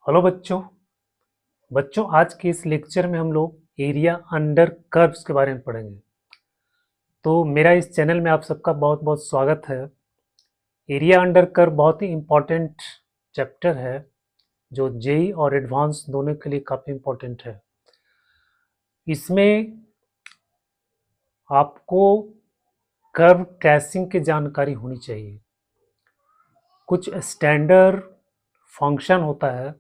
Hello बच्चों। आज के इस लेक्चर में हम लोग एरिया अंडर कर्व्स के बारे में पढ़ेंगे। तो मेरा इस चैनल में आप सबका बहुत बहुत स्वागत है। एरिया अंडर कर्व बहुत ही इम्पोर्टेंट चैप्टर है जो जेई और एडवांस दोनों के लिए काफ़ी इम्पोर्टेंट है। इसमें आपको कर्व ट्रेसिंग की जानकारी होनी चाहिए। कुछ स्टैंडर्ड फंक्शन होता है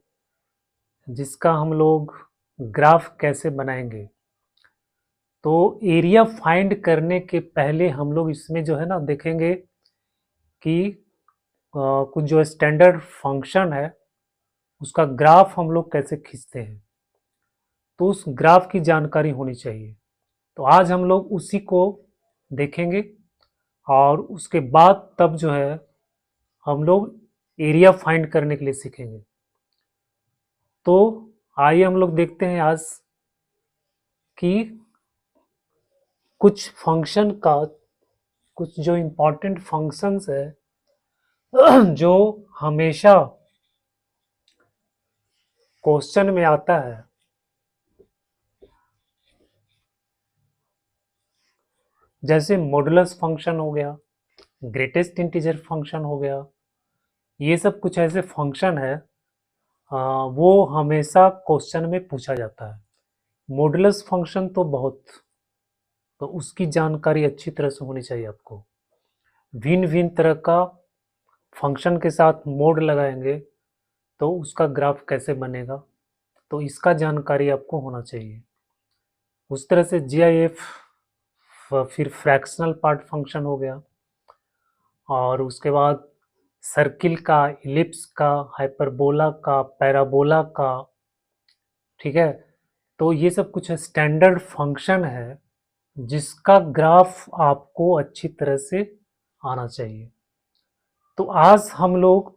जिसका हम लोग ग्राफ कैसे बनाएंगे। तो एरिया फाइंड करने के पहले हम लोग इसमें जो है ना देखेंगे कि कुछ जो स्टैंडर्ड फंक्शन है उसका ग्राफ हम लोग कैसे खींचते हैं, तो उस ग्राफ की जानकारी होनी चाहिए। तो आज हम लोग उसी को देखेंगे और उसके बाद तब जो है हम लोग एरिया फाइंड करने के लिए सीखेंगे। तो आइए हम लोग देखते हैं आज कि कुछ फंक्शन का कुछ जो इम्पोर्टेंट फंक्शंस है जो हमेशा क्वेश्चन में आता है। जैसे मॉडुलस फंक्शन हो गया, ग्रेटेस्ट इंटीजर फंक्शन हो गया, ये सब कुछ ऐसे फंक्शन है वो हमेशा क्वेश्चन में पूछा जाता है। मॉडुलस फंक्शन तो उसकी जानकारी अच्छी तरह से होनी चाहिए आपको। भिन्न भिन्न तरह का फंक्शन के साथ मोड लगाएंगे तो उसका ग्राफ कैसे बनेगा, तो इसका जानकारी आपको होना चाहिए। उस तरह से जीआईएफ, फिर फ्रैक्शनल पार्ट फंक्शन हो गया, और उसके बाद सर्किल का, इलिप्स का, हाइपरबोला का, पैराबोला का, ठीक है। तो ये सब कुछ स्टैंडर्ड फंक्शन है जिसका ग्राफ आपको अच्छी तरह से आना चाहिए। तो आज हम लोग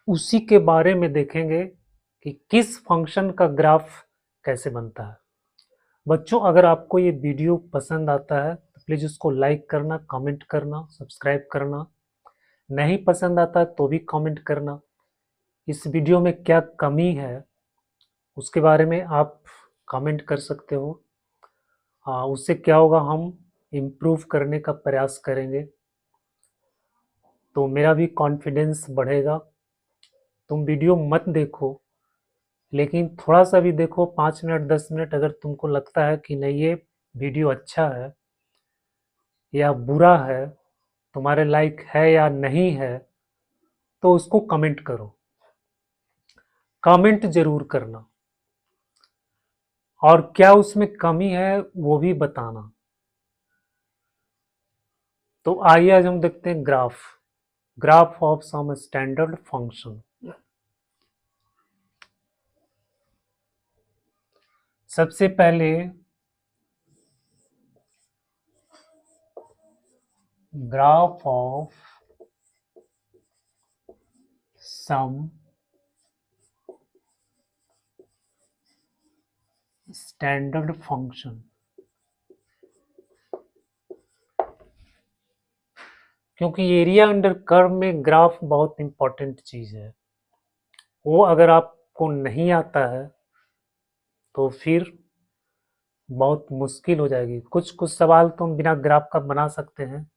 उसी के बारे में देखेंगे कि किस फंक्शन का ग्राफ कैसे बनता है। बच्चों, अगर आपको ये वीडियो पसंद आता है तो प्लीज़ उसको लाइक करना, कमेंट करना, सब्सक्राइब करना। नहीं पसंद आता तो भी कमेंट करना। इस वीडियो में क्या कमी है उसके बारे में आप कमेंट कर सकते हो। उससे क्या होगा, हम इम्प्रूव करने का प्रयास करेंगे तो मेरा भी कॉन्फिडेंस बढ़ेगा। तुम वीडियो मत देखो, लेकिन थोड़ा सा भी देखो, 5 मिनट 10 मिनट। अगर तुमको लगता है कि नहीं ये वीडियो अच्छा है या बुरा है, तुम्हारे लायक है या नहीं है, तो उसको कमेंट करो। कमेंट जरूर करना, और क्या उसमें कमी है वो भी बताना। तो आइए आज हम देखते हैं graph of some standard function. सबसे पहले graph of some standard function. क्योंकि एरिया अंडर कर्व में ग्राफ बहुत इंपॉर्टेंट चीज है, वो अगर आपको नहीं आता है तो फिर बहुत मुश्किल हो जाएगी। कुछ कुछ सवाल तो हम बिना ग्राफ का बना सकते हैं,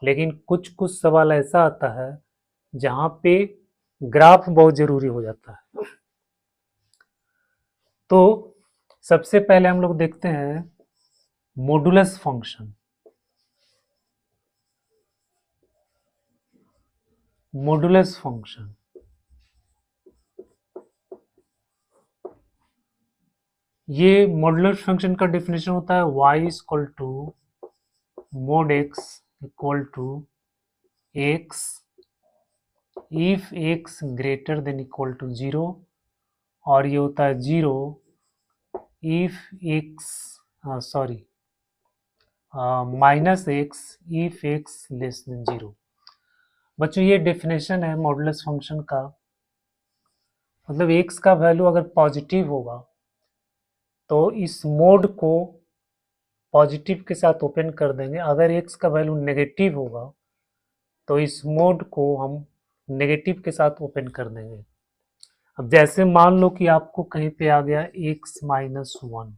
लेकिन कुछ कुछ सवाल ऐसा आता है जहाँ पे ग्राफ बहुत जरूरी हो जाता है। तो सबसे पहले हम लोग देखते हैं मॉडुलस फंक्शन। मॉडुलस फंक्शन, ये मॉडुलस फंक्शन का डेफिनेशन होता है y equal to mod x equal to x if x greater than equal to 0, और ये होता है 0 if x sorry minus X if X less than 0। बच्चों, ये डेफिनेशन है मॉडुलस फंक्शन का। मतलब x का वैल्यू अगर पॉजिटिव होगा तो इस मोड को पॉजिटिव के साथ ओपन कर देंगे। अगर x का वैल्यू नेगेटिव होगा तो इस मोड को हम नेगेटिव के साथ ओपन कर देंगे। अब जैसे मान लो कि आपको कहीं पे आ गया x-1,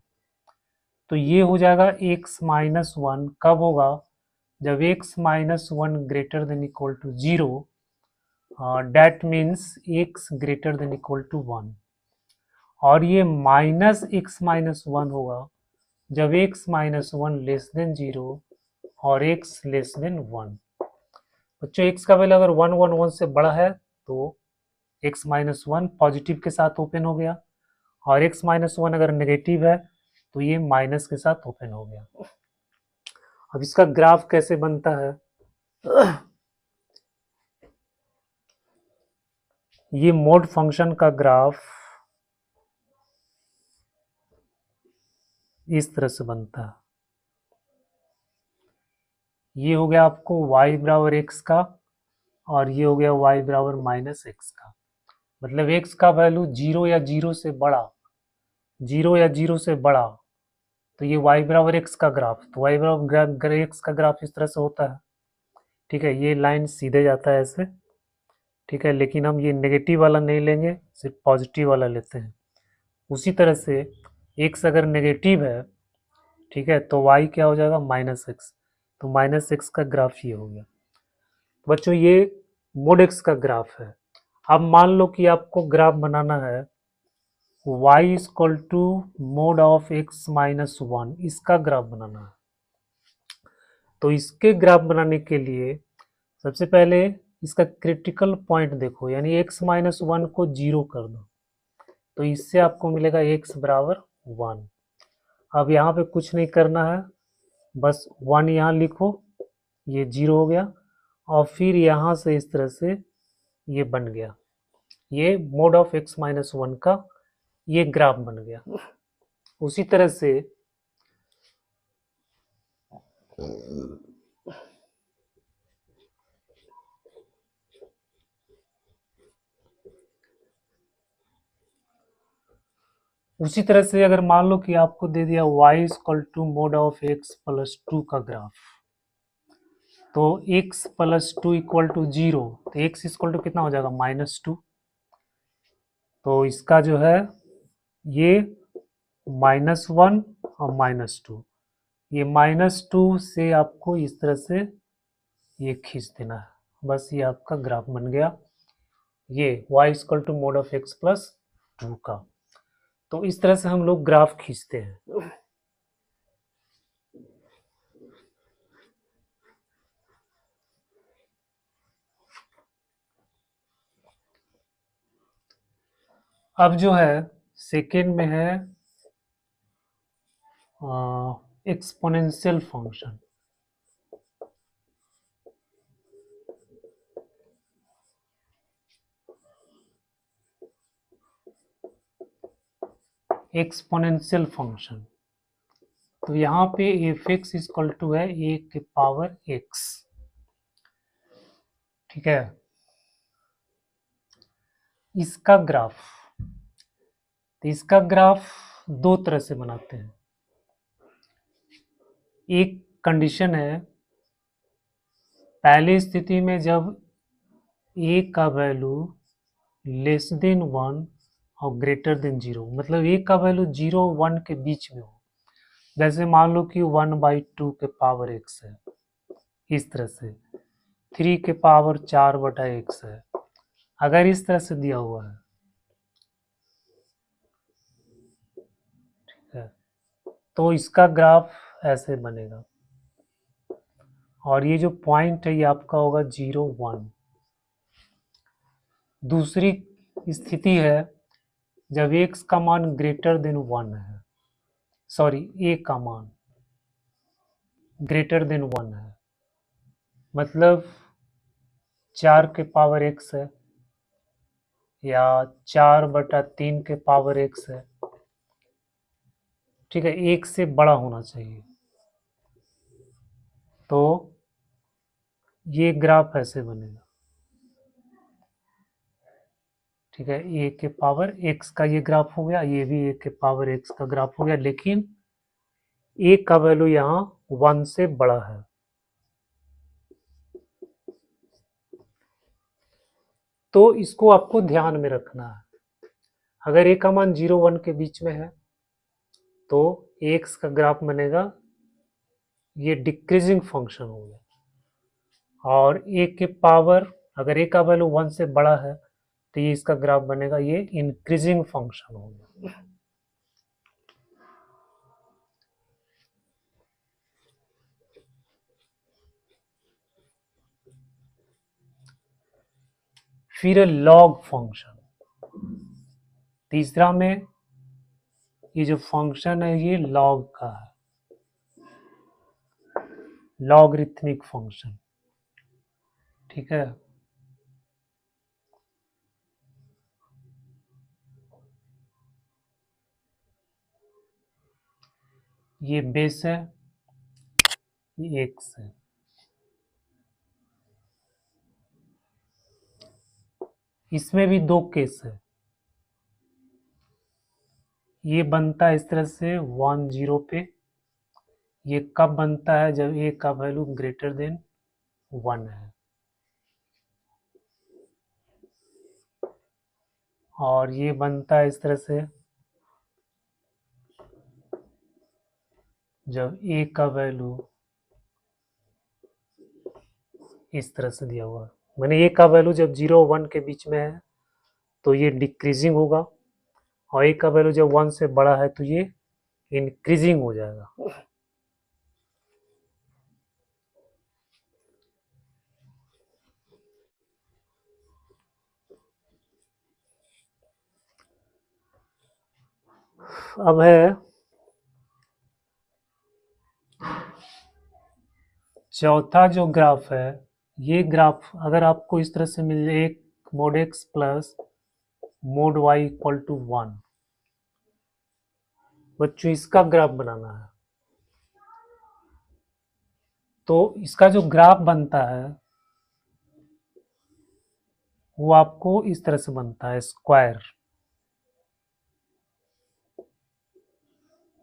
तो ये हो जाएगा x-1 कब होगा, जब x-1 greater than equal to 0, that means x greater than equal to 1, और ये -x-1 होगा जब x-1 लेस देन 0 और x लेस देन 1। बच्चों x का वैल्यू अगर 1 से बड़ा है तो x-1 पॉजिटिव के साथ ओपन हो गया, और x-1 अगर नेगेटिव है तो ये माइनस के साथ ओपन हो गया। अब इसका ग्राफ कैसे बनता है, ये मोड फंक्शन का ग्राफ इस तरह से बनता है। ये हो गया आपको y बराबर x का, और ये हो गया y बराबर -x का। मतलब x का वैल्यू 0 या 0 से बड़ा, 0 या 0 से बड़ा, तो ये y बराबर x का ग्राफ, तो y बराबर x का ग्राफ इस तरह से होता है। ठीक है, ये लाइन सीधे जाता है ऐसे। ठीक है, लेकिन हम ये नेगेटिव वाला नहीं लेंगे, सिर्फ पॉजिटिव वाला लेते हैं। उसी तरह से x अगर नेगेटिव है, ठीक है, तो y क्या हो जाएगा, -x, तो -x का ग्राफ ये हो गया। बच्चों ये मोड x का ग्राफ है। अब मान लो कि आपको ग्राफ बनाना है y equal to mod of x-1, इसका ग्राफ बनाना है। तो इसके ग्राफ बनाने के लिए सबसे पहले इसका क्रिटिकल पॉइंट देखो, यानी x-1 को 0 कर दो, तो इससे आपको मिलेगा x बराबर 1। अब यहाँ पे कुछ नहीं करना है, बस 1 यहाँ लिखो, ये 0 हो गया, और फिर यहाँ से इस तरह से ये बन गया, ये मोड ऑफ x-1 का ये ग्राफ बन गया। उसी तरह से अगर मान लो कि आपको दे दिया y equal to mod of x plus 2 का ग्राफ, तो x प्लस 2 इक्वल टू 0, तो x इक्वल टू कितना हो जाएगा, -2। तो इसका जो है ये -1 और -2, ये -2 से आपको इस तरह से ये खींच देना है, बस ये आपका ग्राफ बन गया, ये y equal to mod of x plus 2 का। तो इस तरह से हम लोग ग्राफ खींचते हैं। अब जो है सेकेंड में है एक्सपोनेंशियल फंक्शन। एक्सपोनेंशियल फंक्शन, तो यहाँ पे एफ एक्स इक्वल टू है ए के पावर एक्स। ठीक है, इसका ग्राफ, तो इसका ग्राफ दो तरह से बनाते हैं। एक कंडीशन है, पहली स्थिति में जब ए का वैल्यू लेस देन 1 और ग्रेटर देन 0, मतलब ए का वैल्यू 0 1 के बीच में हो, जैसे मान लो कि 1/2 के पावर x है, इस तरह से 3 के पावर 4/x है, अगर इस तरह से दिया हुआ है, ठीक है, तो इसका ग्राफ ऐसे बनेगा, और ये जो पॉइंट है ये आपका होगा 0 1। दूसरी स्थिति है जब x का मान ग्रेटर देन 1 है, सॉरी a का मान ग्रेटर देन 1 है, मतलब 4 के पावर x है या 4/3 के पावर x है। ठीक है, 1 से बड़ा होना चाहिए, तो ये ग्राफ ऐसे बनेगा। ठीक है, ए के पावर x का ये ग्राफ हो गया, ये भी ए के पावर x का ग्राफ हो गया, लेकिन ए का वैल्यू यहाँ 1 से बड़ा है। तो इसको आपको ध्यान में रखना है। अगर ए का मान 0 1 के बीच में है तो एक्स का ग्राफ बनेगा, ये डिक्रीजिंग फंक्शन हो गया। और ए के पावर, अगर ए का वैल्यू 1 से बड़ा है तो ये इसका ग्राफ बनेगा, ये इंक्रीजिंग फंक्शन हो गया। फिर लॉग फंक्शन, तीसरा में ये जो फंक्शन है ये लॉग का है, लॉगरिथमिक फंक्शन। ठीक है, ये बेस है, ये एक्स है। इसमें भी दो केस है, ये बनता है इस तरह से 1 0 पे। ये कब बनता है, जब ए का वैल्यू ग्रेटर देन 1 है। और ये बनता है इस तरह से जब ए का वैल्यू इस तरह से दिया हुआ है, मैंने ए का वैल्यू जब 0 1 के बीच में है तो ये डिक्रीजिंग होगा, और ए का वैल्यू जब 1 से बड़ा है तो ये इंक्रीजिंग हो जाएगा। अब है चौथा जो ग्राफ है, ये ग्राफ अगर आपको इस तरह से मिल जाए, एक mod x plus mod y equal to 1, बच्चों इसका ग्राफ बनाना है। तो इसका जो ग्राफ बनता है वो आपको इस तरह से बनता है, स्क्वायर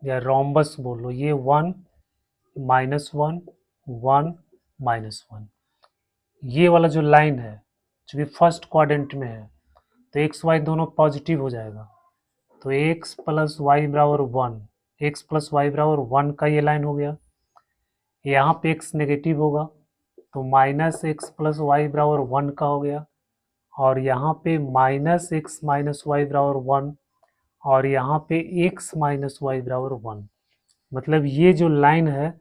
या रोम्बस बोलो। ये 1 -1 1 -1, ये वाला जो लाइन है चूंकि फर्स्ट क्वाड्रेंट में है तो एक्स वाई दोनों पॉजिटिव हो जाएगा, तो एक्स प्लस वाई बराबर 1, एक्स प्लस वाई बराबर 1 का ये लाइन हो गया। यहाँ पे एक्स नेगेटिव होगा तो माइनस एक्स प्लस वाई बराबर 1 का हो गया, और यहाँ पे माइनस एक्स माइनस वाई बराबर 1, और यहाँ पे एक्स माइनस वाई बराबर 1। मतलब ये जो लाइन है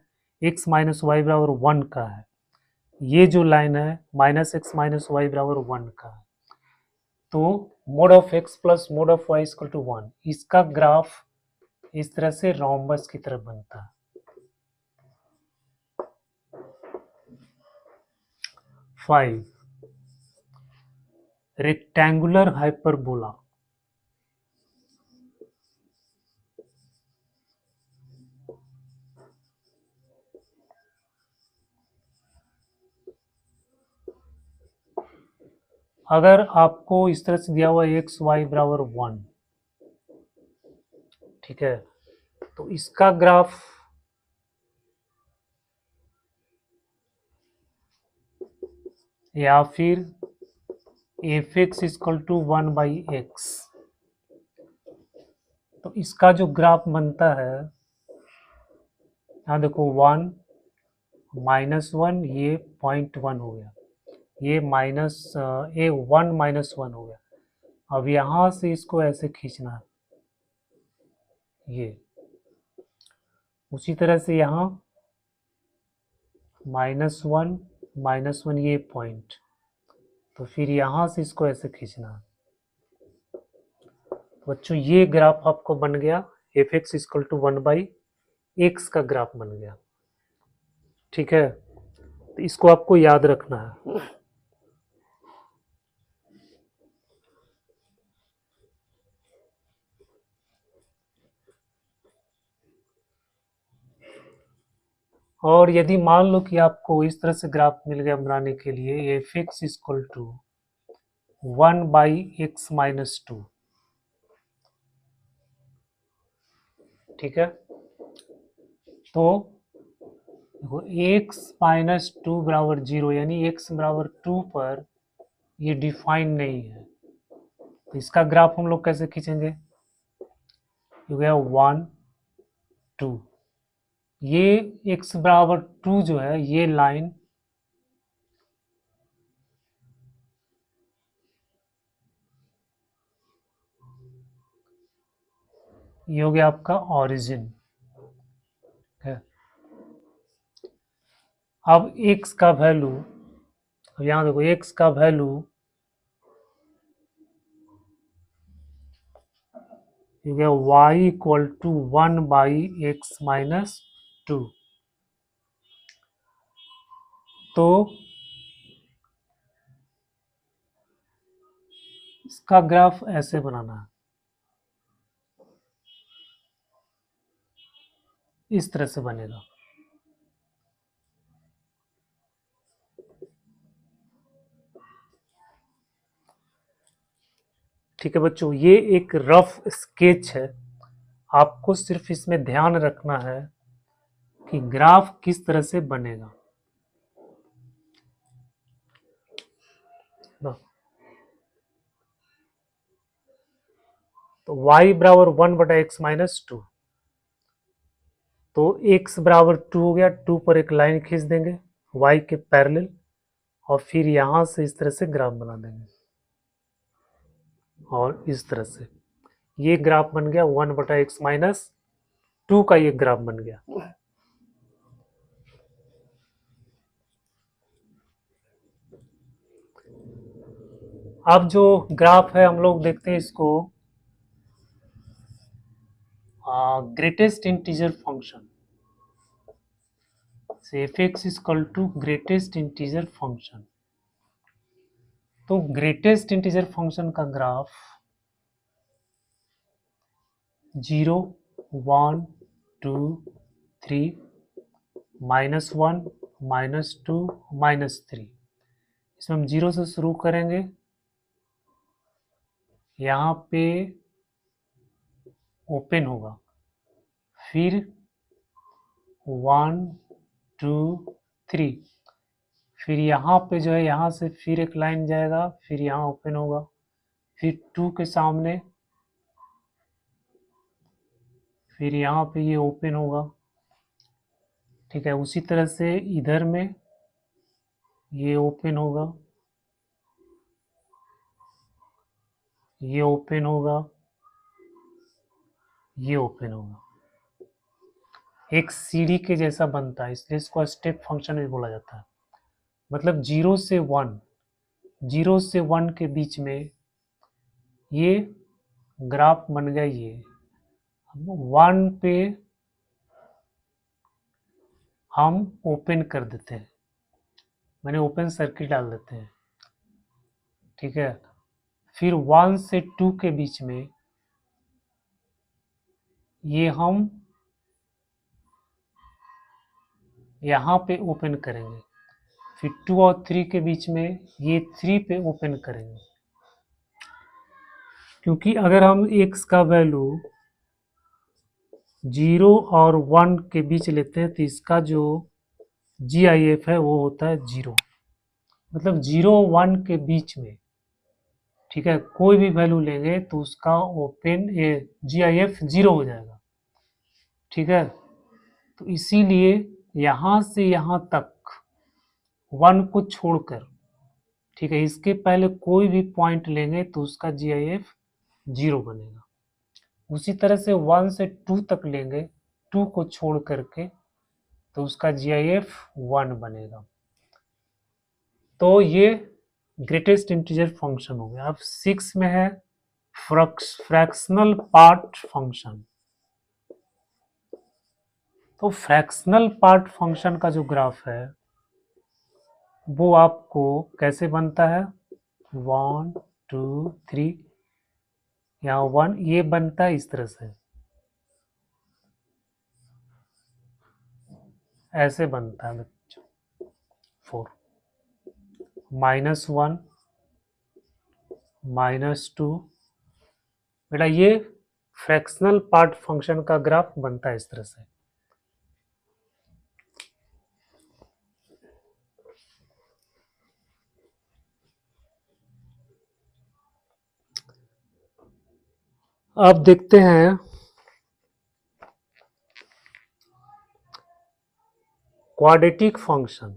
एक्स माइनस वाई बराबर 1 का है, ये जो लाइन है माइनस एक्स माइनस वाई बराबर 1 का है। तो mod of x plus mod of y equal to 1, इसका ग्राफ इस तरह से रोम्बस की तरफ बनता है। 5 रेक्टेंगुलर हाइपरबोला। अगर आपको इस तरह से दिया हुआ एक्स वाई बराबर 1, ठीक है, तो इसका ग्राफ या फिर f x equal to 1 by x, तो इसका जो ग्राफ बनता है, यहाँ देखो 1 -1, ये 0.1 हो गया, ये माइनस ए 1 -1 हो गया। अब यहाँ से इसको ऐसे खींचना है, ये उसी तरह से यहाँ -1 -1 ये पॉइंट, तो फिर यहाँ से इसको ऐसे खींचना है। तो बच्चों ये ग्राफ आपको बन गया, f x equal to 1 by x का ग्राफ बन गया। ठीक है, तो इसको आपको याद रखना है। और यदि मान लो कि आपको इस तरह से ग्राफ मिल गया बनाने के लिए, f x equal to 1 by x minus 2, ठीक है, तो देखो एक्स माइनस 2 बराबर 0, यानी एक्स बराबर 2 पर ये डिफाइन नहीं है, तो इसका ग्राफ हम लोग कैसे खींचेंगे? हो गया 1 2, ये x बराबर 2 जो है ये लाइन ये हो गया आपका ओरिजिन है। अब x का वैल्यू, अब यहाँ देखो x का वैल्यू हो गया y इक्वल टू 1/x-2। तो इसका ग्राफ ऐसे बनाना है, इस तरह से बनेगा। ठीक है बच्चों, ये एक रफ स्केच है, आपको सिर्फ इसमें ध्यान रखना है कि ग्राफ किस तरह से बनेगा। तो y बराबर 1/x-2, तो x बराबर 2 हो गया, 2 पर एक लाइन खींच देंगे y के पैरेलल, और फिर यहां से इस तरह से ग्राफ बना देंगे, और इस तरह से ये ग्राफ बन गया 1/x-2 का ये ग्राफ बन गया। अब जो ग्राफ है हम लोग देखते हैं इसको ग्रेटेस्ट इंटीजर फंक्शन से f(x) equal to greatest integer function. तो ग्रेटेस्ट इंटीजर फंक्शन का ग्राफ 0 1 2 3 -1 -2 -3। इसमें हम 0 से शुरू करेंगे, यहाँ पे ओपन होगा, फिर 1 2 3, फिर यहाँ पे जो है यहाँ से फिर एक लाइन जाएगा, फिर यहाँ ओपन होगा, फिर 2 के सामने, फिर यहाँ पे ये ओपन होगा। ठीक है, उसी तरह से इधर में ये ओपन होगा, ये ओपन होगा, ये ओपन होगा, एक सीढ़ी के जैसा बनता है, इसलिए इसको स्टेप फंक्शन भी बोला जाता है। मतलब 0 से 1, 0 से 1 के बीच में ये ग्राफ बन गया। ये 1 पे हम ओपन कर देते हैं, मैंने ओपन सर्किट डाल देते हैं। ठीक है, फिर 1 से 2 के बीच में ये हम यहाँ पे ओपन करेंगे, फिर 2 और 3 के बीच में ये 3 पे ओपन करेंगे। क्योंकि अगर हम x का वैल्यू 0 और 1 के बीच लेते हैं तो इसका जो GIF है वो होता है 0, मतलब 0 1 के बीच में। ठीक है, कोई भी वैल्यू लेंगे तो उसका ओपन ये GIF 0 हो जाएगा। ठीक है, तो इसीलिए यहाँ से यहाँ तक 1 को छोड़कर, ठीक है, इसके पहले कोई भी पॉइंट लेंगे तो उसका GIF 0 बनेगा। उसी तरह से 1 से 2 तक लेंगे 2 को छोड़ करके तो उसका GIF 1 बनेगा। तो ये ग्रेटेस्ट इंटीजर फंक्शन हो गया। अब 6 में है फ्रैक्शनल पार्ट फंक्शन। तो फ्रैक्शनल पार्ट फंक्शन का जो ग्राफ है वो आपको कैसे बनता है, 1 2 3, यहाँ 1, ये बनता है इस तरह से, ऐसे बनता है बच्चों। 4 -1 -2, बेटा ये फ्रैक्शनल पार्ट फंक्शन का ग्राफ बनता है इस तरह से। अब देखते हैं क्वाड्रेटिक फंक्शन।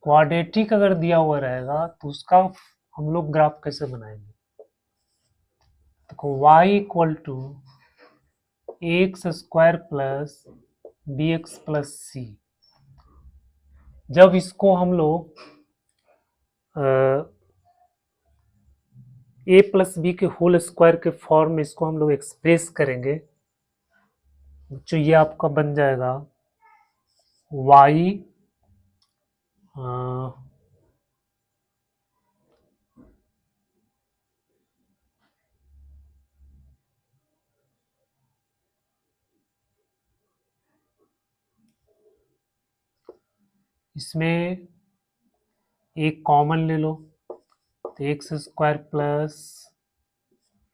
क्वाड्रेटिक अगर दिया हुआ रहेगा तो उसका हम लोग ग्राफ कैसे बनाएंगे? देखो y equal to x square plus B X plus C. जब इसको हम लोग ए प्लस बी के होल स्क्वायर के फॉर्म में इसको हम लोग एक्सप्रेस करेंगे, तो ये आपका बन जाएगा y इसमें एक कॉमन ले लो, तो एक्स स्क्वायर प्लस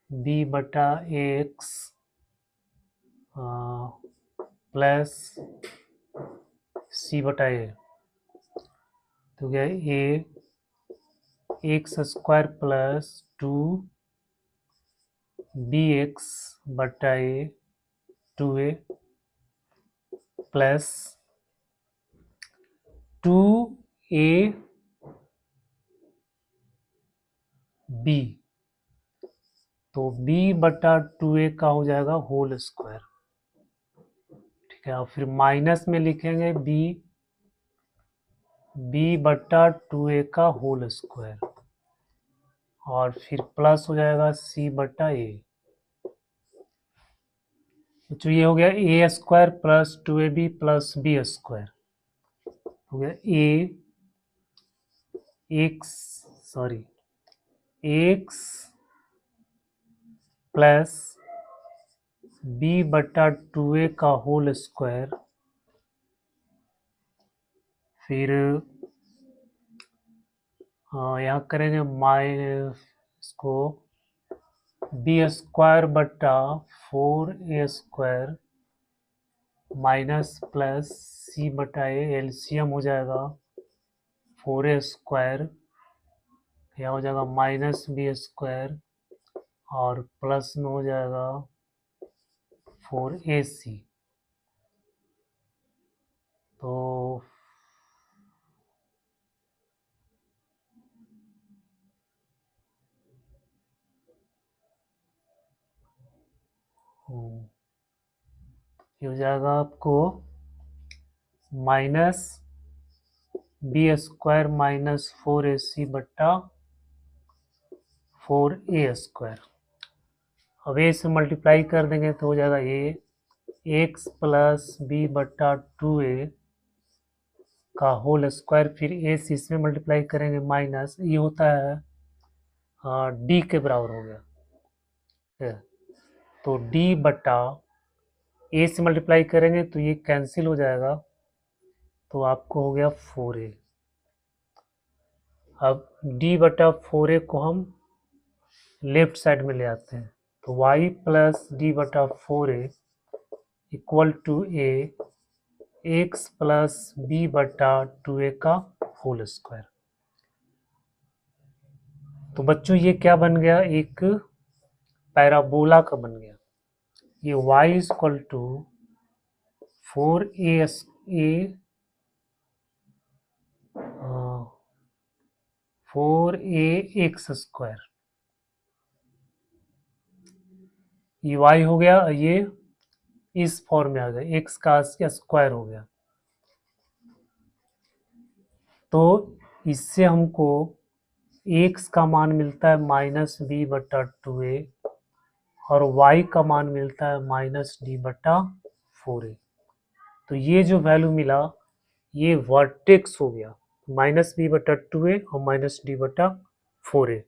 बी बटा एक्स प्लस सी बटा ए, तो क्या A x square plus two B X बटा A two A plus two A B, तो बी बटा टू ए का हो जाएगा होल स्क्वायर। ठीक है, और फिर माइनस में लिखेंगे बी बटा टू ए का होल स्क्वायर, और फिर प्लस हो जाएगा सी बटा ए। तो ये हो गया A square plus two A B plus B square, हो गया A X sorry X plus B बटा टू ए का होल स्क्वायर, फिर यहाँ करेंगे माइनस इसको बी स्क्वायर बटा four A square minus plus C बटा ए, एलसीएम हो जाएगा फोर ए स्क्वायर, यह हो जाएगा माइनस बी स्क्वायर और प्लस में हो जाएगा फोर ए सी। तो ये हो जाएगा आपको minus B square minus four A C बट्टा फोर ए स्क्वायर। अब ए से मल्टीप्लाई कर देंगे तो हो जाएगा ए एक्स प्लस बी बट्टा टू ए का होल स्क्वायर, फिर ए से इसमें मल्टीप्लाई करेंगे माइनस, ये होता है डी के बराबर हो गया। तो डी बटा ए से मल्टीप्लाई करेंगे तो ये कैंसिल हो जाएगा, तो आपको हो गया फोर ए। अब डी बटा फोर ए को हम लेफ्ट साइड में ले आते हैं, तो y प्लस डी बटा four a equal to a x plus B बटा टू ए का होल स्क्वायर। तो बच्चों ये क्या बन गया, एक पैराबोला का बन गया। ये y equal to four a x square, ये y हो गया, ये इस फॉर्म में आ गया, x का स्क्वायर हो गया। तो इससे हमको x का मान मिलता है माइनस बी बटा टू ए और y का मान मिलता है माइनस डी बटा फोर ए। तो ये जो वैल्यू मिला ये वर्टेक्स हो गया, माइनस बी बटा टू ए और माइनस डी बटा फोर ए,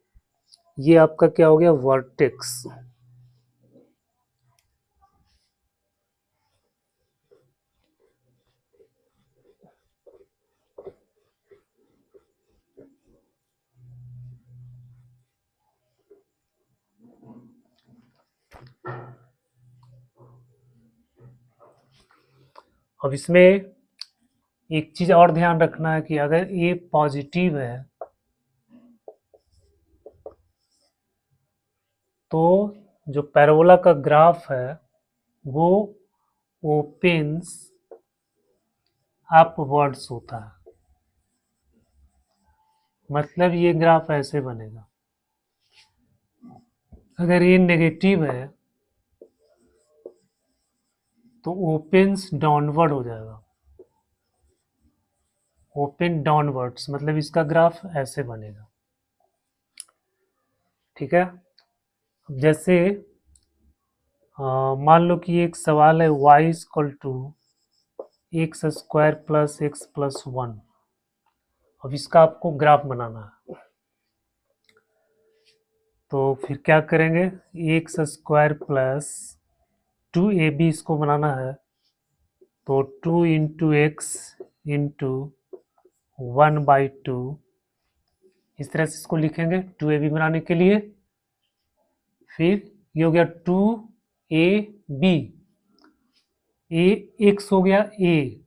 ये आपका क्या हो गया, वर्टेक्स। अब इसमें एक चीज और ध्यान रखना है कि अगर ये पॉजिटिव है तो जो पैराबोला का ग्राफ है वो ओपन्स अपवर्ड्स होता है। मतलब ये ग्राफ ऐसे बनेगा। अगर ये नेगेटिव है तो ओपन्स डाउनवर्ड हो जाएगा। ओपन डाउनवर्ड्स मतलब इसका ग्राफ ऐसे बनेगा। ठीक है। अब जैसे मान लो कि एक सवाल है y equal to x square plus x plus one. अब इसका आपको ग्राफ बनाना है तो फिर क्या करेंगे, एक्स स्क्वायर प्लस 2ab इसको बनाना है तो 2 इंटू एक्स इंटू 1/2 इस तरह से इसको लिखेंगे 2ab बनाने के लिए। फिर ये हो गया 2ab, ए एक्स हो गया ए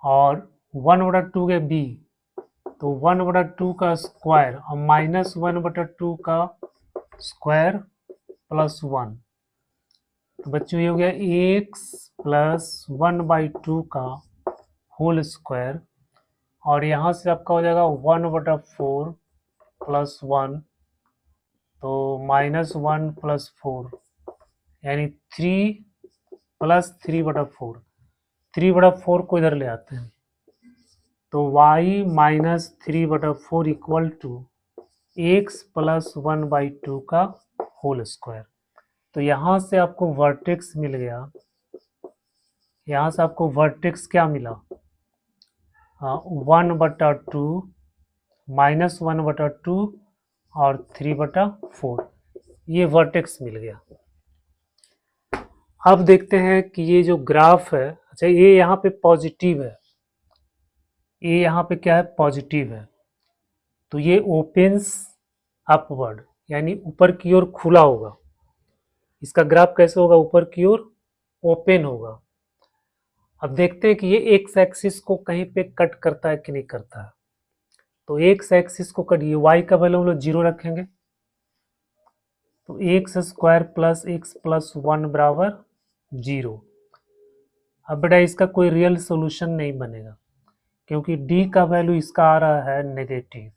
और 1/2 हो गया बी, तो 1/2 का स्क्वायर और माइनस 1/2 का स्क्वायर प्लस 1, तो बच्चों ये हो गया एक्स प्लस 1/2 का होल स्क्वायर और यहाँ से आपका हो जाएगा 1/4 प्लस 1 तो -1 प्लस 4 यानी 3 प्लस 3/4। 3/4 को इधर ले आते हैं तो y minus 3/4 equal to x plus 1/2 का होल स्क्वायर। तो यहाँ से आपको वर्टेक्स मिल गया। यहाँ से आपको वर्टेक्स क्या मिला, 1/2 -1/2 और 3/4, ये वर्टेक्स मिल गया। अब देखते हैं कि ये जो ग्राफ है, अच्छा ये यहाँ पे पॉजिटिव है, ये यहाँ पे क्या है पॉजिटिव है, तो ये ओपन्स अपवर्ड यानी ऊपर की ओर खुला होगा। इसका ग्राफ कैसे होगा, ऊपर की ओर ओपन होगा। अब देखते हैं कि ये एक्स एक्सिस को कहीं पे कट करता है कि नहीं करता है। तो एक्स एक्सिस को कट, ये वाई का वैल्यू हम लोग 0 रखेंगे तो X square plus x plus 1 बराबर 0। अब बेटा इसका कोई रियल सोल्यूशन नहीं बनेगा क्योंकि डी का वैल्यू इसका आ रहा है नेगेटिव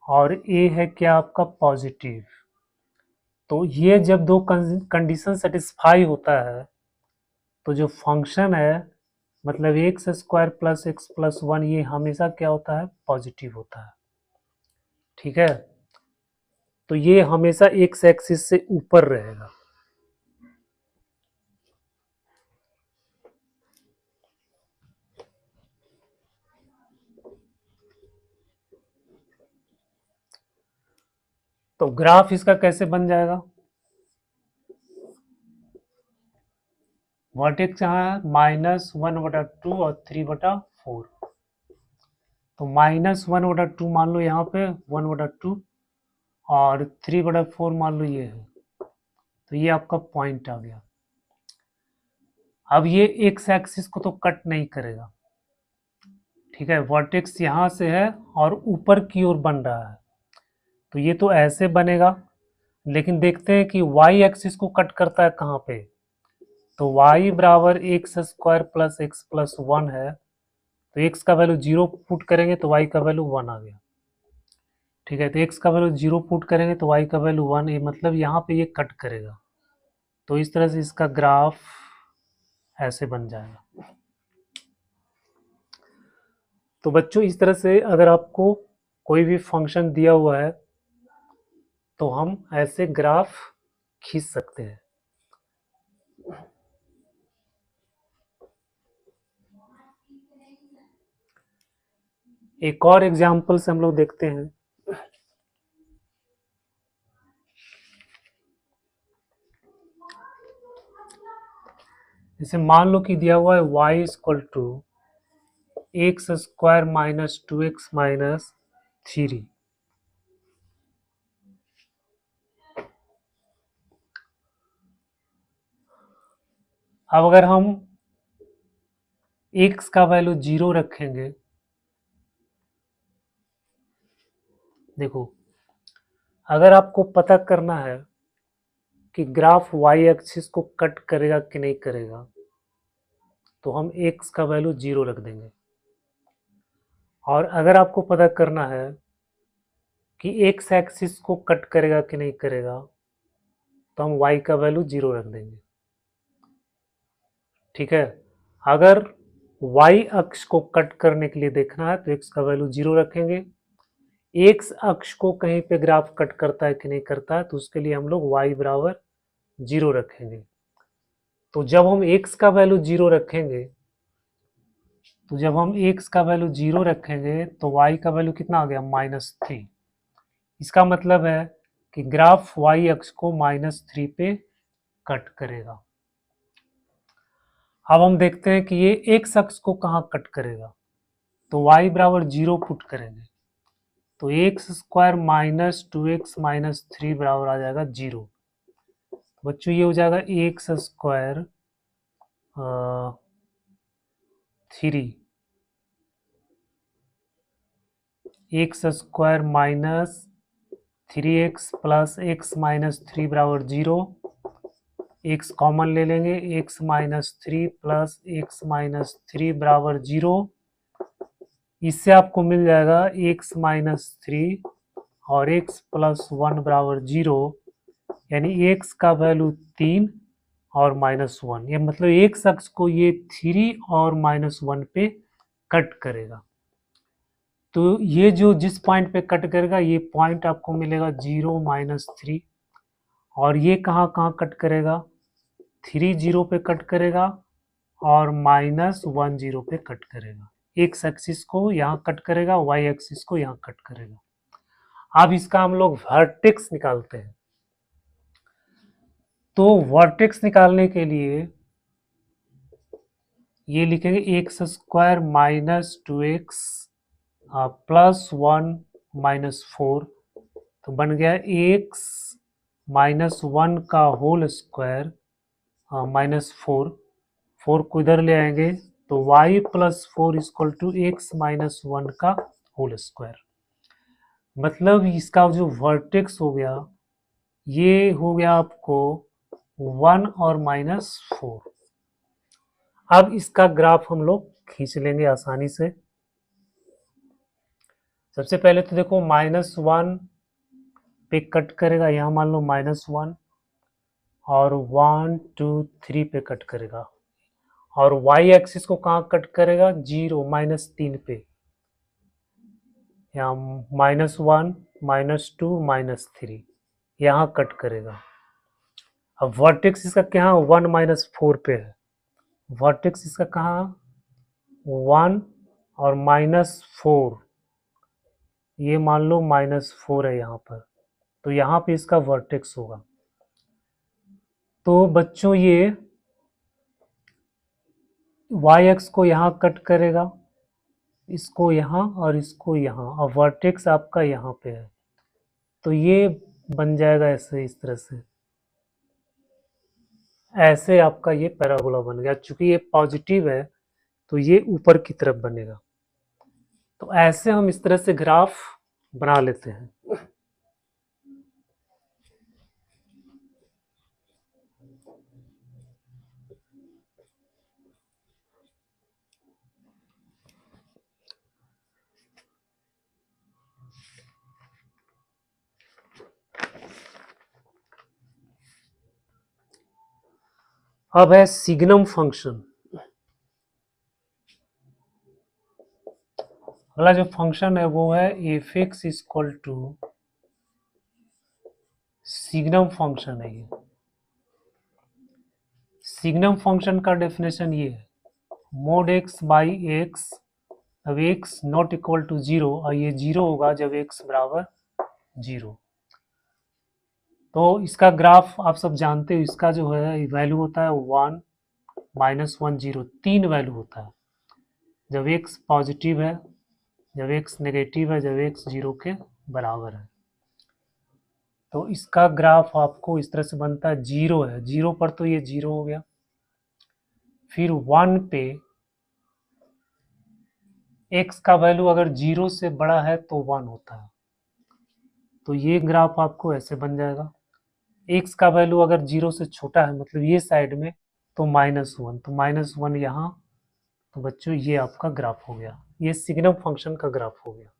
और ए है क्या आपका पॉजिटिव। तो ये जब दो कंडीशन सेटिस्फाई होता है तो जो फंक्शन है मतलब x square plus x plus 1 ये हमेशा क्या होता है पॉजिटिव होता है। ठीक है, तो ये हमेशा एक्स एक्सिस से ऊपर रहेगा। तो ग्राफ इसका कैसे बन जाएगा, वर्टेक्स यहाँ है -1/2 और 3/4, तो -1/2 मान लो यहाँ पे 1/2 और 3/4 मान लो ये है, तो ये आपका पॉइंट आ गया। अब ये एक्स एक्सिस को तो कट नहीं करेगा। ठीक है, वर्टेक्स यहाँ से है और ऊपर की ओर बन रहा है तो ये तो ऐसे बनेगा, लेकिन देखते हैं कि वाई एक्सिस को कट करता है कहाँ पे, तो y बराबर x square plus x plus 1 है तो x का वैल्यू 0 पुट करेंगे तो y का वैल्यू 1 आ गया। ठीक है, तो x का वैल्यू 0 पुट करेंगे तो y का वैल्यू 1 है, मतलब यहाँ पे ये कट करेगा। तो इस तरह से इसका ग्राफ ऐसे बन जाएगा। तो बच्चों इस तरह से अगर आपको कोई भी फंक्शन दिया हुआ है तो हम ऐसे ग्राफ खींच सकते हैं। एक और एग्जाम्पल से हम लोग देखते हैं। जैसे मान लो कि दिया हुआ है y equal to x square minus 2x minus 3। अब अगर हम x का वैल्यू 0 रखेंगे, देखो अगर आपको पता करना है कि ग्राफ y एक्सिस को कट करेगा कि नहीं करेगा, तो हम x का वैल्यू 0 रख देंगे। और अगर आपको पता करना है कि x एक्सिस को कट करेगा कि नहीं करेगा, तो हम y का वैल्यू 0 रख देंगे। ठीक है, अगर y अक्ष को कट करने के लिए देखना है तो x का वैल्यू 0 रखेंगे। x अक्ष को कहीं पे ग्राफ कट करता है कि नहीं करता है, तो उसके लिए हम लोग y बराबर 0 रखेंगे। तो जब हम x का वैल्यू 0 रखेंगे, तो जब हम x का वैल्यू 0 रखेंगे तो y का वैल्यू कितना आ गया, -3। इसका मतलब है कि ग्राफ y अक्ष को -3 पे कट करेगा। अब हम देखते हैं कि ये x अक्ष को कहाँ कट करेगा, तो y बराबर 0 पुट करेंगे, तो एक्स स्क्वायर -2x-3 बराबर आ जाएगा 0। बच्चों ये हो जाएगा x square 3, x square -3x plus x-3 बराबर 0। x कॉमन ले लेंगे, x-3 प्लस x-3 बराबर 0। इससे आपको मिल जाएगा x-3 और x प्लस 1 बराबर 0, यानी x का वैल्यू 3 और -1। ये मतलब x अक्ष को ये 3 और -1 पे कट करेगा। तो ये जो जिस पॉइंट पे कट करेगा, ये पॉइंट आपको मिलेगा 0 -3। और ये कहाँ कहाँ कट करेगा, 3 0 पे कट करेगा और -1 0 पे कट करेगा। x एक्सिस को यहाँ कट करेगा, y एक्सिस को यहाँ कट करेगा। अब इसका हम लोग वर्टेक्स निकालते हैं। तो वर्टेक्स निकालने के लिए ये लिखेंगे एक्स स्क्वायर -2x प्लस 1 -4, तो बन गया x -1 का होल स्क्वायर -4। 4 को इधर ले आएंगे तो y plus 4 equal to x -1 का होल स्क्वायर। मतलब इसका जो वर्टेक्स हो गया, ये हो गया आपको 1 और -4। अब इसका ग्राफ हम लोग खींच लेंगे आसानी से। सबसे पहले तो देखो -1 पे कट करेगा, यहाँ मान लो -1, और 1 2 3 पे कट करेगा। और y एक्सिस को कहाँ कट करेगा, 0 -3 पे, यहाँ -1 -2 -3 यहाँ कट करेगा। अब वर्टेक्स इसका क्या 1 -4 पे है, वर्टेक्स इसका कहाँ 1 और -4, ये मान लो -4 है यहाँ पर, तो यहाँ पे इसका वर्टेक्स होगा। तो बच्चों ये y एक्स को यहाँ कट करेगा, इसको यहाँ और इसको यहाँ, और वर्टेक्स आपका यहाँ पे है, तो ये बन जाएगा ऐसे, इस तरह से, ऐसे आपका ये पैराबोला बन गया। चूंकि ये पॉजिटिव है तो ये ऊपर की तरफ बनेगा। तो ऐसे हम इस तरह से ग्राफ बना लेते हैं। अब है सिग्नम फंक्शन। अगला जो फंक्शन है वो है f x equal to signum function है। ये सिग्नम फंक्शन का डेफिनेशन ये है, मोड एक्स बाई एक्स, अब एक्स नॉट इक्वल टू 0, और ये 0 होगा जब एक्स बराबर 0। तो इसका ग्राफ आप सब जानते हो, इसका जो है वैल्यू होता है 1 -1 0, 3 वैल्यू होता है। जब एक्स पॉजिटिव है, जब एक्स नेगेटिव है, जब एक्स 0 के बराबर है। तो इसका ग्राफ आपको इस तरह से बनता है, 0 है, 0 पर तो ये 0 हो गया, फिर 1 पे एक्स का वैल्यू अगर 0 से बड़ा है तो 1 होता है, तो ये ग्राफ आपको ऐसे बन जाएगा। एक्स का वैल्यू अगर 0 से छोटा है मतलब ये साइड में, तो -1, तो -1 यहाँ, तो बच्चों ये आपका ग्राफ हो गया, ये सिग्नम फंक्शन का ग्राफ हो गया।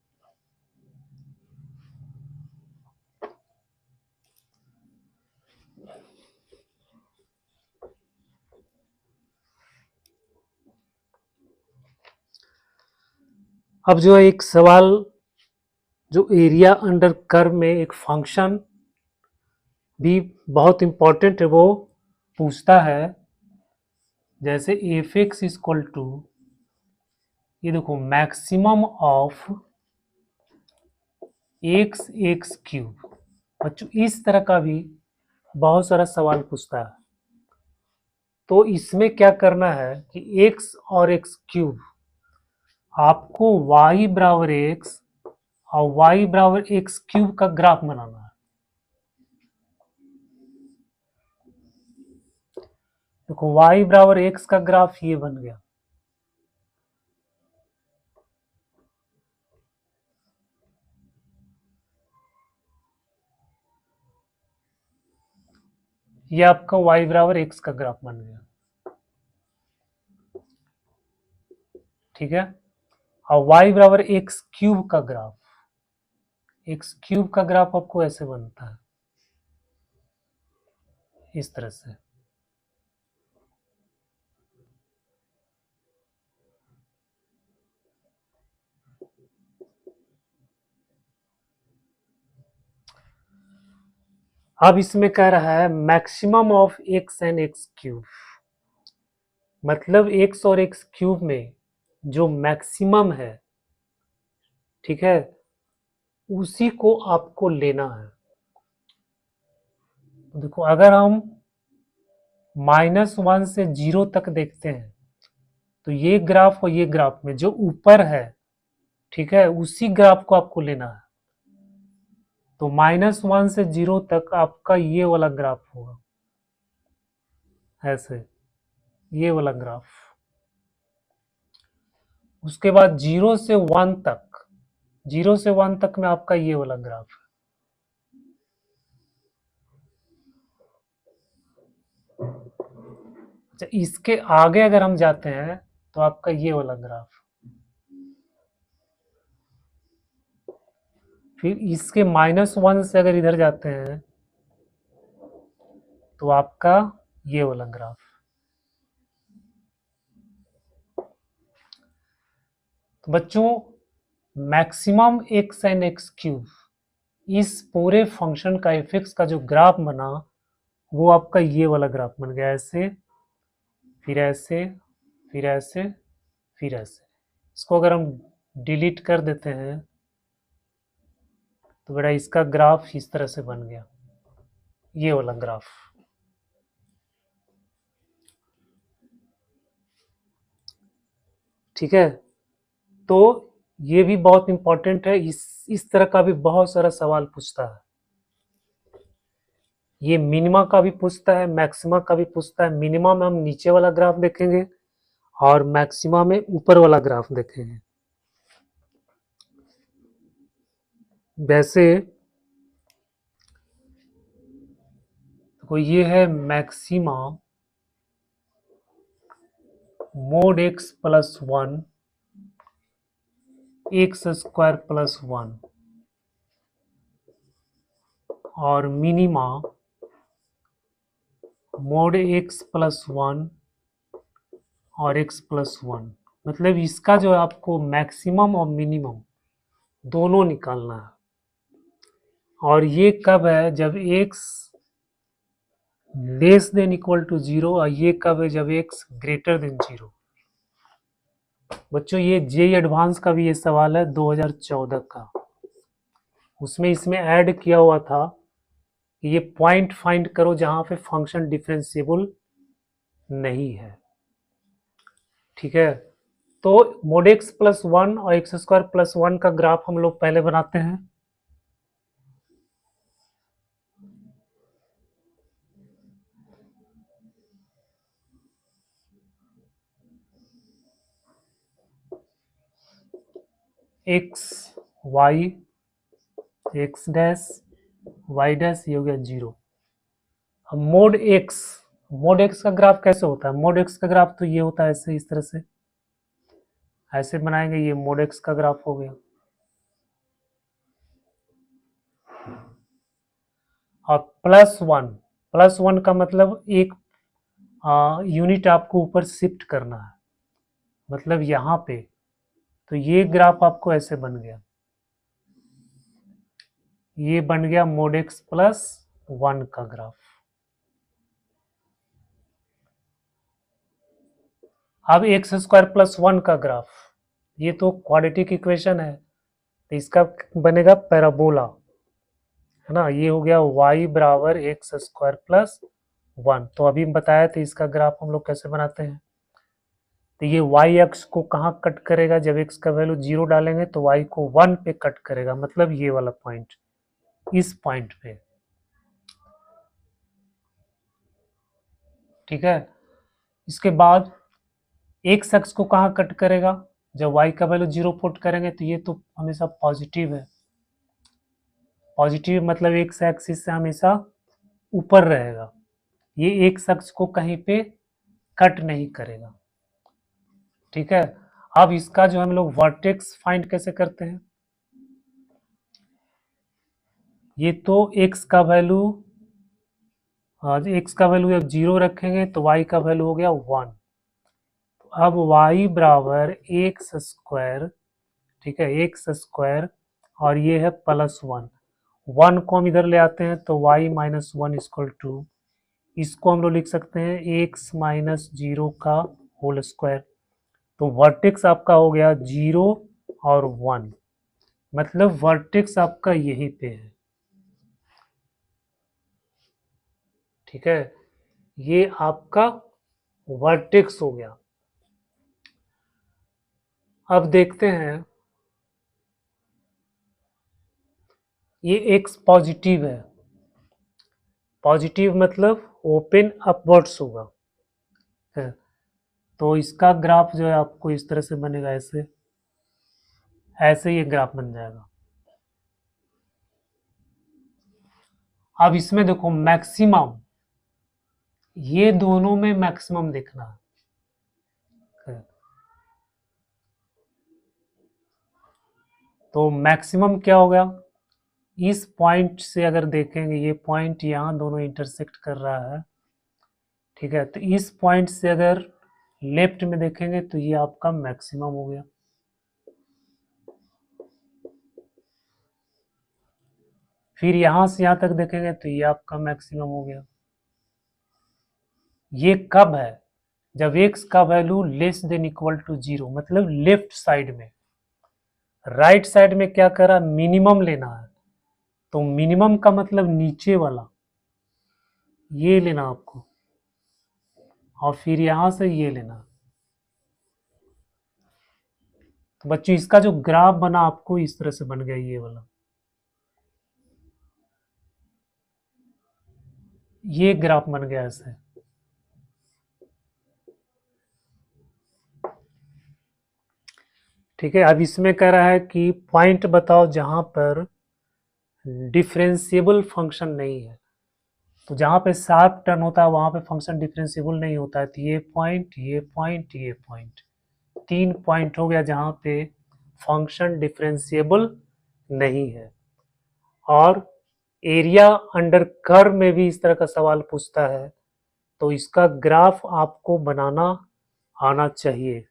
अब जो है एक सवाल जो एरिया अंडर कर्व में एक फंक्शन भी बहुत इंपॉर्टेंट है वो पूछता है, जैसे एफ एक्स इक्वल टू, ये देखो maximum of x x cube. बच्चों इस तरह का भी बहुत सारा सवाल पूछता है, तो इसमें क्या करना है कि एक्स और एक्स क्यूब आपको y बराबर एक्स और y बराबर एक्स क्यूब का ग्राफ बनाना है। देखो y बराबर एक्स का ग्राफ ये बन गया, ये आपका y बराबर एक्स का ग्राफ बन गया, ठीक है। और y बराबर एक्स क्यूब का ग्राफ, एक्स क्यूब का ग्राफ आपको ऐसे बनता है, इस तरह से। अब इसमें कह रहा है maximum of x and x cube, मतलब एक्स और एक्स क्यूब में जो मैक्सिमम है, ठीक है, उसी को आपको लेना है। देखो अगर हम -1 से 0 तक देखते हैं, तो ये ग्राफ और ये ग्राफ में जो ऊपर है, ठीक है, उसी ग्राफ को आपको लेना है। तो -1 से 0 तक आपका ये वाला ग्राफ होगा, ऐसे ये वाला ग्राफ। उसके बाद 0 से 1 तक, 0 से 1 तक में आपका ये वाला ग्राफ है। अच्छा, इसके आगे अगर हम जाते हैं तो आपका ये वाला ग्राफ, फिर इसके -1 से अगर इधर जाते हैं तो आपका ये वाला ग्राफ। तो बच्चों maximum x and x cube, इस पूरे फंक्शन का एफ एक्स का जो ग्राफ बना वो आपका ये वाला ग्राफ बन गया, ऐसे फिर ऐसे फिर ऐसे फिर ऐसे। इसको अगर हम डिलीट कर देते हैं तो बेटा इसका ग्राफ इस तरह से बन गया, ये वाला ग्राफ। ठीक है, तो ये भी बहुत इंपॉर्टेंट है, इस तरह का भी बहुत सारा सवाल पूछता है। ये मिनिमा का भी पूछता है, मैक्सिमा का भी पूछता है। मिनिमा में हम नीचे वाला ग्राफ देखेंगे और मैक्सिमा में ऊपर वाला ग्राफ देखेंगे। वैसे तो ये है maxima mode x plus 1 x square plus 1 और मिनिमा मोड एक्स प्लस 1 और एक्स प्लस 1। मतलब इसका जो है आपको मैक्सिमम और मिनिमम दोनों निकालना है। और ये कब है, जब x less than equal to 0, और ये कब है, जब एक्स ग्रेटर देन 0। बच्चों ये जेई एडवांस का भी ये सवाल है 2014 का, उसमें इसमें ऐड किया हुआ था कि ये पॉइंट फाइंड करो जहां पे फंक्शन डिफरेंशिएबल नहीं है। ठीक है, तो मोड एक्स प्लस 1 और एक्स स्क्वायर प्लस 1 का ग्राफ हम लोग पहले बनाते हैं। X y x dash y dash, ये हो गया 0। अब मोड एक्स का ग्राफ कैसे होता है? मोड एक्स का ग्राफ तो ये होता है ऐसे, इस तरह से ऐसे बनाएंगे, ये मोड एक्स का ग्राफ हो गया। और प्लस वन का मतलब एक यूनिट आपको ऊपर शिफ्ट करना है, मतलब यहाँ पे। तो ये ग्राफ आपको ऐसे बन गया, ये बन गया मोड एक्स प्लस 1 का ग्राफ। अब एक्स स्क्वायर प्लस 1 का ग्राफ, ये तो क्वाड्रेटिक इक्वेशन है, तो इसका बनेगा पैराबोला, है ना। ये हो गया y बराबर एक्स स्क्वायर प्लस 1। तो अभी बताया था इसका ग्राफ हम लोग कैसे बनाते हैं। तो ये y अक्ष को कहाँ कट करेगा? जब x का वैल्यू 0 डालेंगे तो y को 1 पे कट करेगा, मतलब ये वाला पॉइंट, इस पॉइंट पे, ठीक है। इसके बाद x अक्ष को कहाँ कट करेगा? जब y का वैल्यू 0 पुट करेंगे तो ये तो हमेशा पॉजिटिव है, पॉजिटिव मतलब x एक्सिस से हमेशा ऊपर रहेगा, ये x अक्ष को कहीं पे कट नहीं करेगा, ठीक है। अब इसका जो हम लोग वर्टेक्स फाइंड कैसे करते हैं? ये तो x का वैल्यू जब 0 रखेंगे तो y का वैल्यू हो गया 1। अब y बराबर एक्स स्क्वायर, ठीक है, एक्स स्क्वायर, और ये है प्लस 1। 1 को हम इधर ले आते हैं तो y माइनस 1 इक्वल टू, इसको हम लोग लिख सकते हैं एक्स माइनस 0 का होल स्क्वायर। तो वर्टेक्स आपका हो गया 0 और 1, मतलब वर्टेक्स आपका यहीं पे है, ठीक है। ये आपका वर्टेक्स हो गया। अब देखते हैं, ये एक्स पॉजिटिव है, पॉजिटिव मतलब ओपन अपवर्ड्स होगा, है। तो इसका ग्राफ जो है आपको इस तरह से बनेगा, ऐसे ऐसे ये ग्राफ बन जाएगा। अब इसमें देखो मैक्सिमम, ये दोनों में मैक्सिमम देखना है। तो मैक्सिमम क्या होगा? इस पॉइंट से अगर देखेंगे, ये पॉइंट यहाँ दोनों इंटरसेक्ट कर रहा है, ठीक है। तो इस पॉइंट से अगर लेफ्ट में देखेंगे तो ये आपका मैक्सिमम हो गया। फिर यहां से यहां तक देखेंगे तो ये आपका मैक्सिमम हो गया। ये कब है? जब x का value less than equal to 0, मतलब लेफ्ट साइड में। राइट साइड में क्या करा? मिनिमम लेना है, तो मिनिमम का मतलब नीचे वाला, ये लेना आपको, और फिर यहां से ये लेना। तो बच्चों इसका जो ग्राफ बना आपको इस तरह से बन गया, ये वाला, ये ग्राफ बन गया ऐसे। ठीक है। अब इसमें कह रहा है कि पॉइंट बताओ जहां पर डिफरेंशिएबल फंक्शन नहीं है। तो जहां पे शार्प टर्न होता है वहां पे फंक्शन डिफरेंशिएबल नहीं होता है। तो ये पॉइंट, ये पॉइंट, ये पॉइंट, 3 पॉइंट हो गया जहां पे फंक्शन डिफरेंशिएबल नहीं है। और एरिया अंडर कर्व में भी इस तरह का सवाल पूछता है, तो इसका ग्राफ आपको बनाना आना चाहिए।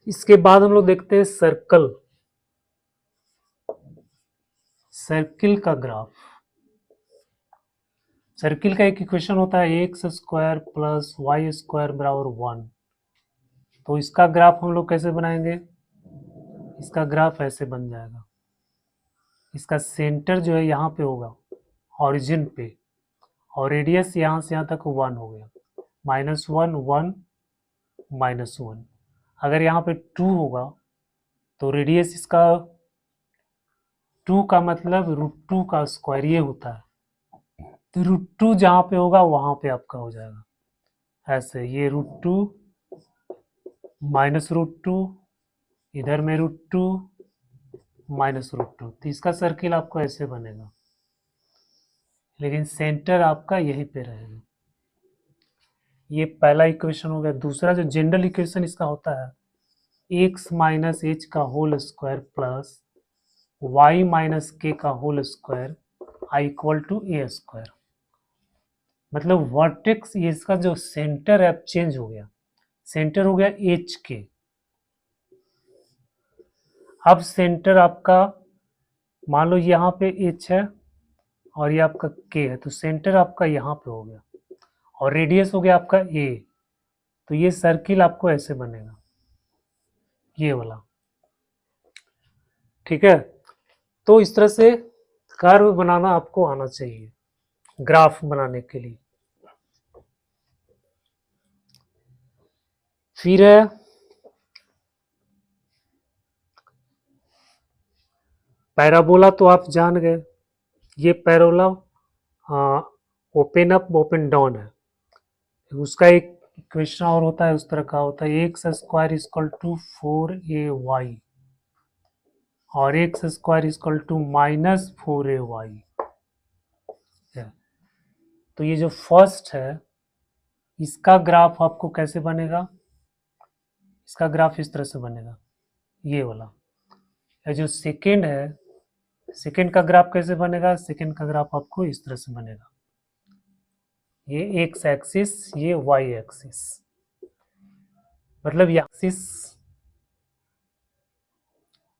इसके बाद हम लोग देखते हैं सर्कल, सर्किल का ग्राफ। सर्किल का एक इक्वेशन होता है x square plus y square बराबर 1। तो इसका ग्राफ हम लोग कैसे बनाएंगे? इसका ग्राफ ऐसे बन जाएगा, इसका सेंटर जो है यहाँ पे होगा, ऑरिजिन पे, और रेडियस यहाँ से यहाँ तक 1 हो गया, -1 1 -1। अगर यहाँ पे 2 होगा तो रेडियस इसका 2 का मतलब √2 का स्क्वायर ये होता है, तो √2 जहाँ पे होगा वहाँ पे आपका हो जाएगा ऐसे, ये √2 माइनस √2, इधर में √2 माइनस √2, तो इसका सर्किल आपको ऐसे बनेगा, लेकिन सेंटर आपका यहीं पे रहेगा। ये पहला इक्वेशन हो गया। दूसरा जो जनरल इक्वेशन इसका होता है, x माइनस एच का whole square plus y minus k का होल स्क्वायर आई इक्वल टू ए स्क्वायर। मतलब वर्टेक्स ये इसका जो सेंटर है चेंज हो गया, सेंटर हो गया एच के। अब सेंटर आपका मान लो यहाँ पे एच है और ये आपका के है, तो सेंटर आपका यहाँ पे हो गया और रेडियस हो गया आपका ए, तो ये सर्किल आपको ऐसे बनेगा, ये वाला। ठीक है, तो इस तरह से कर्व बनाना आपको आना चाहिए ग्राफ बनाने के लिए। फिर है पैराबोला, तो आप जान गए ये parabola open up open down है। उसका एक इक्वेशन और होता है, उस तरह का होता है, x square equal to 4ay और x square equal to minus 4ay। तो ये जो फर्स्ट है इसका ग्राफ आपको कैसे बनेगा, इसका ग्राफ इस तरह से बनेगा, ये वाला। या जो सेकेंड है, सेकेंड का ग्राफ कैसे बनेगा, सेकेंड का ग्राफ आपको इस तरह से बनेगा, ये एक्स एक्सिस, ये वाई एक्सिस, मतलब ये axis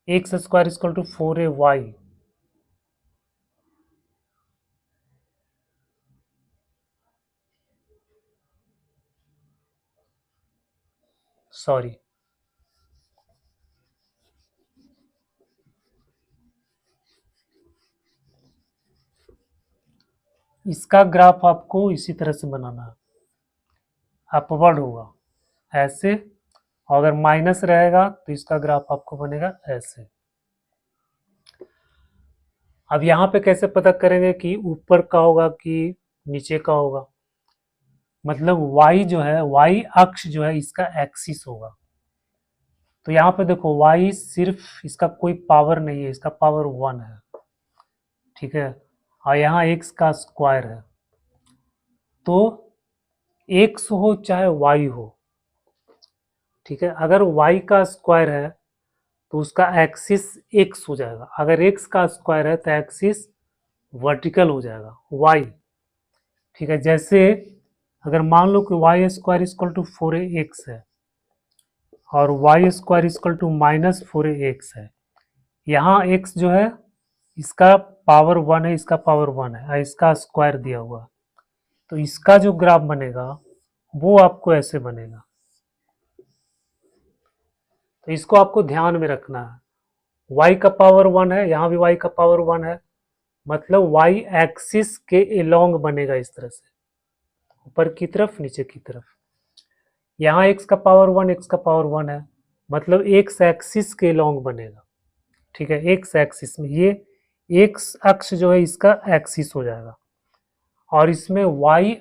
x square equal to 4ay, sorry इसका ग्राफ आपको इसी तरह से बनाना है, अपवर्ड होगा ऐसे, और अगर माइनस रहेगा तो इसका ग्राफ आपको बनेगा ऐसे। अब यहाँ पे कैसे पता करेंगे कि ऊपर का होगा कि नीचे का होगा, मतलब y जो है, y अक्ष जो है इसका एक्सिस होगा। तो यहाँ पे देखो y सिर्फ इसका कोई पावर नहीं है, इसका पावर 1 है, ठीक है, और यहाँ x का स्क्वायर है, तो x हो चाहे y हो, ठीक है, अगर y का स्क्वायर है तो उसका एक्सिस x हो जाएगा, अगर x का स्क्वायर है तो एक्सिस वर्टिकल हो जाएगा y। ठीक है, जैसे अगर मान लो कि Y square equal to 4x है और y square equal to minus 4x है, यहाँ x जो है इसका पावर 1 है, इसका पावर 1 है और इसका स्क्वायर दिया हुआ, तो इसका जो ग्राफ बनेगा वो आपको ऐसे बनेगा। तो इसको आपको ध्यान में रखना है, y का पावर 1 है, यहाँ भी y का पावर 1 है, मतलब y एक्सिस के एलोंग बनेगा इस तरह से, ऊपर की तरफ नीचे की तरफ। यहाँ x का पावर 1, x का पावर 1 है, मतलब x एक्सिस के लॉन्ग बनेगा, ठीक है, x एक्सिस में ये x अक्ष जो है इसका एक्सिस हो जाएगा, और इसमें y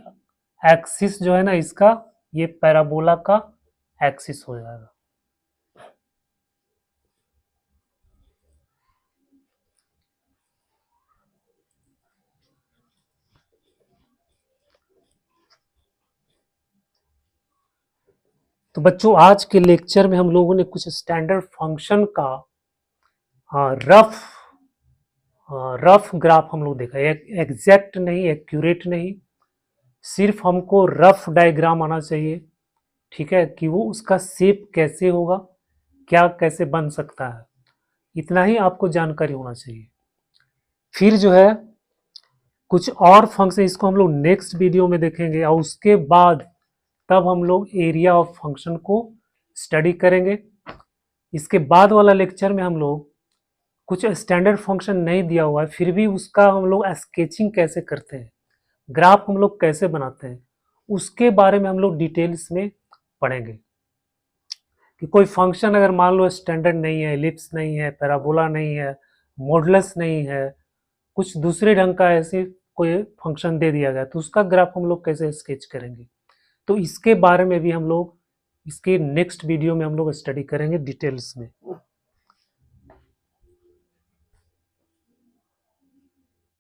एक्सिस जो है ना इसका, ये पैराबोला का एक्सिस हो जाएगा। तो बच्चों आज के लेक्चर में हम लोगों ने कुछ स्टैंडर्ड फंक्शन का रफ ग्राफ हम लोग देखा, एग्जैक्ट नहीं, एक्यूरेट नहीं, सिर्फ हमको रफ डायग्राम आना चाहिए, ठीक है, कि वो उसका शेप कैसे होगा, क्या कैसे बन सकता है, इतना ही आपको जानकारी होना चाहिए। फिर जो है कुछ और फंक्शन, इसको हम लोग नेक्स्ट वीडियो में देखेंगे, और उसके बाद तब हम लोग एरिया ऑफ फंक्शन को स्टडी करेंगे। इसके बाद वाला लेक्चर में हम लोग कुछ स्टैंडर्ड फंक्शन नहीं दिया हुआ है, फिर भी उसका हम लोग स्केचिंग कैसे करते हैं, ग्राफ हम लोग कैसे बनाते हैं, उसके बारे में हम लोग डिटेल्स में पढ़ेंगे। कि कोई फंक्शन अगर मान लो स्टैंडर्ड नहीं है, एलिप्स नहीं है, पैराबोला नहीं है, मॉडुलस नहीं है, कुछ दूसरे ढंग का ऐसे कोई फंक्शन दे दिया गया तो उसका ग्राफ हम लोग कैसे स्केच करेंगे। तो इसके बारे में भी हम लोग इसके नेक्स्ट वीडियो में हम लोग स्टडी करेंगे डिटेल्स में।